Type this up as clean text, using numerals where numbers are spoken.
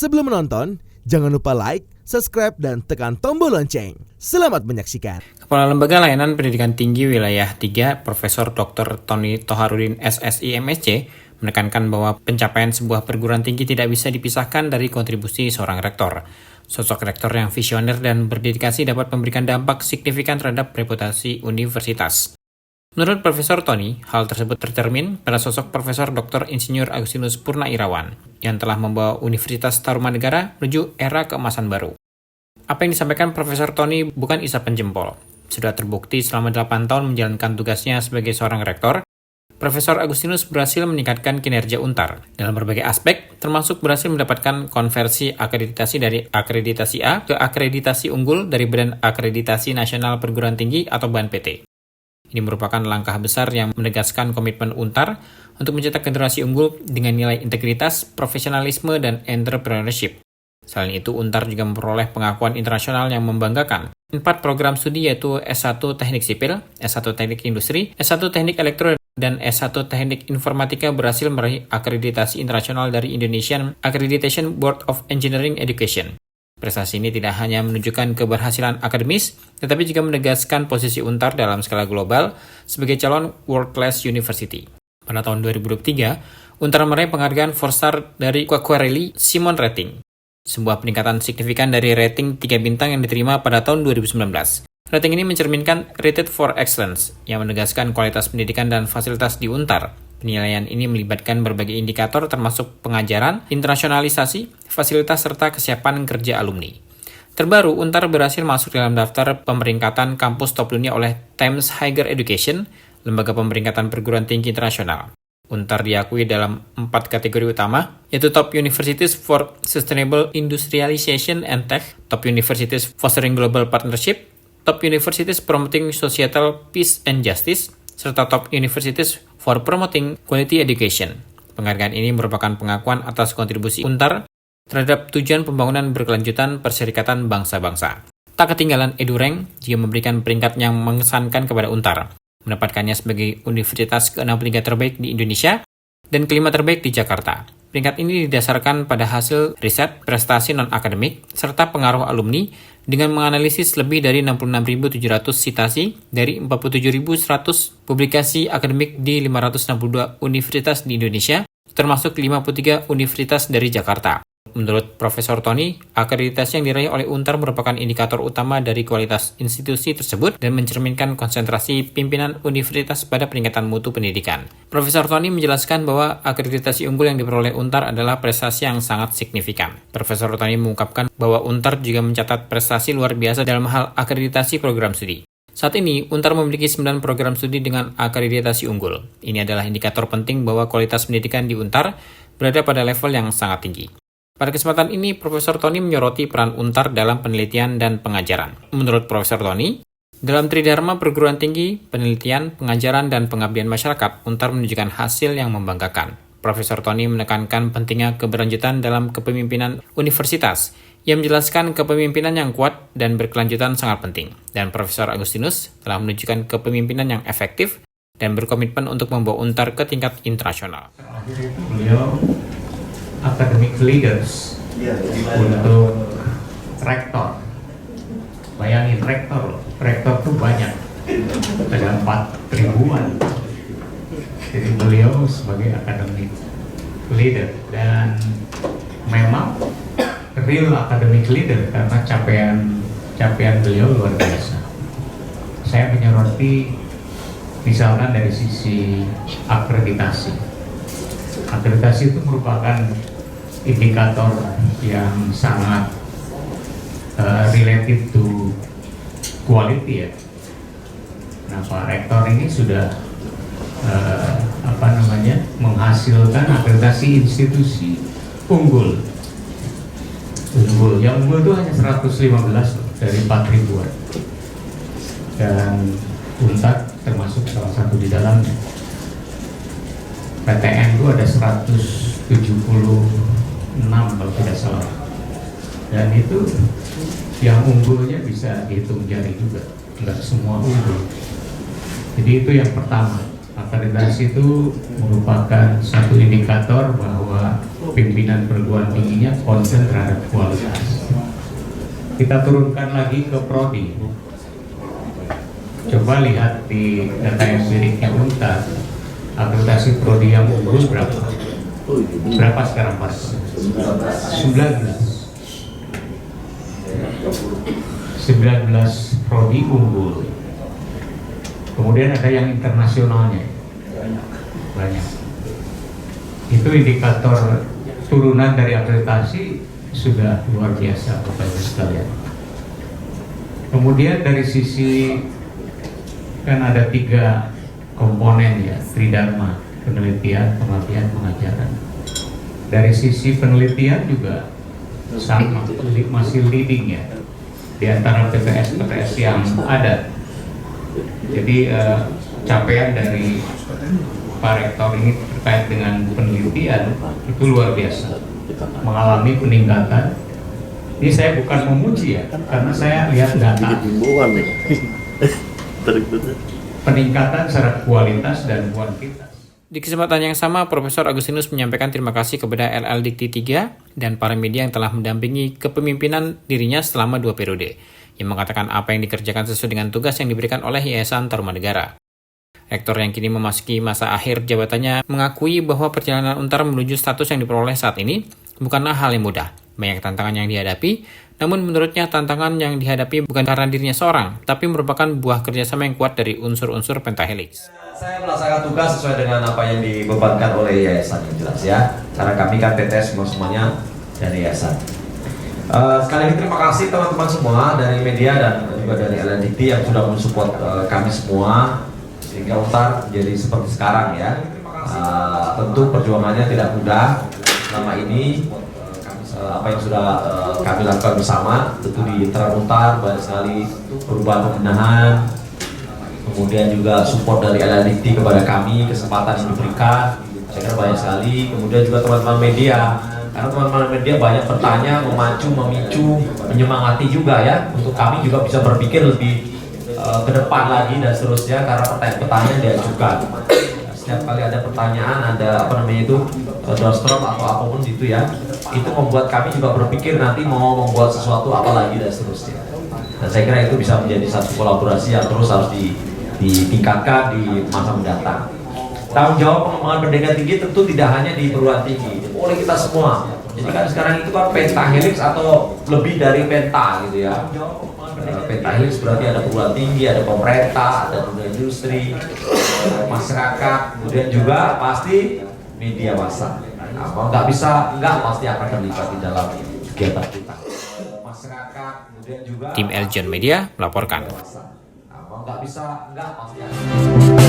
Sebelum menonton, jangan lupa like, subscribe, dan tekan tombol lonceng. Selamat menyaksikan. Kepala Lembaga Layanan Pendidikan Tinggi Wilayah 3, Profesor Dr. Tony Toharudin SSI MSc, menekankan bahwa pencapaian sebuah perguruan tinggi tidak bisa dipisahkan dari kontribusi seorang rektor. Sosok rektor yang visioner dan berdedikasi dapat memberikan dampak signifikan terhadap reputasi universitas. Menurut Profesor Tony, hal tersebut tercermin pada sosok Profesor Dr. Insinyur Agustinus Purnairawan yang telah membawa Universitas Tarumanegara menuju era keemasan baru. Apa yang disampaikan Profesor Tony bukan isapan jempol. Sudah terbukti selama 8 tahun menjalankan tugasnya sebagai seorang rektor, Profesor Agustinus berhasil meningkatkan kinerja UNTAR dalam berbagai aspek, termasuk berhasil mendapatkan konversi akreditasi dari akreditasi A ke akreditasi unggul dari Badan Akreditasi Nasional Perguruan Tinggi atau BANPT. Ini merupakan langkah besar yang menegaskan komitmen UNTAR untuk mencetak generasi unggul dengan nilai integritas, profesionalisme, dan entrepreneurship. Selain itu, UNTAR juga memperoleh pengakuan internasional yang membanggakan. 4 program studi yaitu S1 Teknik Sipil, S1 Teknik Industri, S1 Teknik Elektro, dan S1 Teknik Informatika berhasil meraih akreditasi internasional dari Indonesian Accreditation Board of Engineering Education. Prestasi ini tidak hanya menunjukkan keberhasilan akademis, tetapi juga menegaskan posisi UNTAR dalam skala global sebagai calon World Class University. Pada tahun 2023, UNTAR meraih penghargaan 4-star dari Quacquarelli Simon Rating, sebuah peningkatan signifikan dari rating 3 bintang yang diterima pada tahun 2019. Rating ini mencerminkan Rated for Excellence, yang menegaskan kualitas pendidikan dan fasilitas di UNTAR. Penilaian ini melibatkan berbagai indikator termasuk pengajaran, internasionalisasi, fasilitas, serta kesiapan kerja alumni. Terbaru, UNTAR berhasil masuk dalam daftar pemeringkatan kampus top dunia oleh Times Higher Education, lembaga pemeringkatan perguruan tinggi internasional. UNTAR diakui dalam 4 kategori utama, yaitu Top Universities for Sustainable Industrialization and Tech, Top Universities Fostering Global Partnership, Top Universities Promoting Societal Peace and Justice, serta Top Universities for Promoting Quality Education. Penghargaan ini merupakan pengakuan atas kontribusi UNTAR terhadap tujuan pembangunan berkelanjutan Perserikatan Bangsa-Bangsa. Tak ketinggalan, EduRank juga memberikan peringkat yang mengesankan kepada UNTAR, mendapatkannya sebagai universitas ke-63 terbaik di Indonesia dan kelima terbaik di Jakarta. Peringkat ini didasarkan pada hasil riset, prestasi non-akademik, serta pengaruh alumni dengan menganalisis lebih dari 66.700 citasi dari 47.100 publikasi akademik di 562 universitas di Indonesia, termasuk 53 universitas dari Jakarta. Menurut Profesor Tony, akreditasi yang diraih oleh UNTAR merupakan indikator utama dari kualitas institusi tersebut dan mencerminkan konsentrasi pimpinan universitas pada peningkatan mutu pendidikan. Profesor Tony menjelaskan bahwa akreditasi unggul yang diperoleh UNTAR adalah prestasi yang sangat signifikan. Profesor Tony mengungkapkan bahwa UNTAR juga mencatat prestasi luar biasa dalam hal akreditasi program studi. Saat ini, UNTAR memiliki 9 program studi dengan akreditasi unggul. Ini adalah indikator penting bahwa kualitas pendidikan di UNTAR berada pada level yang sangat tinggi. Pada kesempatan ini, Profesor Tony menyoroti peran UNTAR dalam penelitian dan pengajaran. Menurut Profesor Tony, dalam tridharma perguruan tinggi, penelitian, pengajaran, dan pengabdian masyarakat, UNTAR menunjukkan hasil yang membanggakan. Profesor Tony menekankan pentingnya keberlanjutan dalam kepemimpinan universitas. Ia menjelaskan kepemimpinan yang kuat dan berkelanjutan sangat penting. Dan Profesor Agustinus telah menunjukkan kepemimpinan yang efektif dan berkomitmen untuk membawa UNTAR ke tingkat internasional. Akhir itu beliau academic leaders untuk rektor. Bayangin rektor tuh banyak, ada 4 ribuan. Jadi beliau sebagai academic leader dan memang real academic leader karena capaian beliau luar biasa. Saya menyoroti misalkan dari sisi akreditasi. Akreditasi itu merupakan indikator yang sangat related to quality ya. Nah, Pak Rektor ini sudah menghasilkan akreditasi institusi unggul. Yang unggul itu hanya 115 dari 4 ribuan. Dan UNTAR termasuk salah satu di dalamnya. PTN itu ada 176 kalau tidak salah, dan itu yang unggulnya bisa dihitung jari juga, nggak semua unggul. Jadi itu yang pertama, Akreditasi itu merupakan satu indikator bahwa pimpinan perguruan tingginya konsen terhadap kualitas. Kita turunkan lagi ke prodi. Coba lihat di data empiriknya UNTAD, akreditasi prodi yang unggul berapa? Berapa sekarang Mas? 19 prodi unggul. Kemudian ada yang internasionalnya, banyak. Itu indikator turunan dari akreditasi sudah luar biasa, Bapak Ibu sekalian. Kemudian dari sisi, kan ada 3 komponen ya, tridharma, penelitian, pengabdian, pengajaran. Dari sisi penelitian juga sama, masih leading ya di antara PTS yang ada. Jadi capaian dari Pak Rektor ini terkait dengan penelitian itu luar biasa, mengalami peningkatan. Ini saya bukan memuji ya, karena saya lihat data peningkatan secara kualitas dan kuantitas. Di kesempatan yang sama, Profesor Agustinus menyampaikan terima kasih kepada LL Dikti 3 dan para media yang telah mendampingi kepemimpinan dirinya selama 2 periode, yang mengatakan apa yang dikerjakan sesuai dengan tugas yang diberikan oleh Yayasan Tarumanegara. Rektor yang kini memasuki masa akhir jabatannya mengakui bahwa perjalanan Untar menuju status yang diperoleh saat ini bukanlah hal yang mudah. Banyak tantangan yang dihadapi, namun menurutnya tantangan yang dihadapi bukan karena dirinya seorang, tapi merupakan buah kerjasama yang kuat dari unsur-unsur pentahelix. Saya melaksanakan tugas sesuai dengan apa yang dibebankan oleh yayasan, yang jelas ya. Karena kami kan PTS semuanya dari yayasan. Sekali lagi terima kasih teman-teman semua dari media dan juga dari LL Dikti yang sudah mensupport kami semua sehingga Untar jadi seperti sekarang ya. Tentu perjuangannya tidak mudah selama ini. Apa yang sudah kami lakukan bersama, tentu di internal Untar banyak sekali perubahan pembenahan. Kemudian juga support dari LL Dikti kepada kami, kesempatan yang diberikan, saya kira banyak sekali. Kemudian juga teman-teman media, karena teman-teman media banyak bertanya, memacu, memicu, menyemangati juga ya, untuk kami juga bisa berpikir lebih ke depan lagi dan seterusnya, karena pertanyaan-pertanyaan diajukan. Setiap kali ada pertanyaan, ada apa namanya itu, doorstop atau apapun itu ya, itu membuat kami juga berpikir nanti mau membuat sesuatu apa lagi dan seterusnya. Dan saya kira itu bisa menjadi satu kolaborasi yang terus harus ditingkatkan di masa mendatang. Tanggung jawab pengembangan pendidikan tinggi tentu tidak hanya di perguruan tinggi, oleh kita semua. Jadi kan sekarang itu kan pentahelix atau lebih dari penta gitu ya. Pentahelix berarti ada perguruan tinggi, ada pemerintah, ada dunia industri, masyarakat, kemudian juga pasti media massa. Nah, kalau nggak bisa, nggak pasti akan terlibat di dalam kegiatan kita. Masyarakat, kemudian juga Tim Eljon Media melaporkan. nggak bisa, nggak pasti.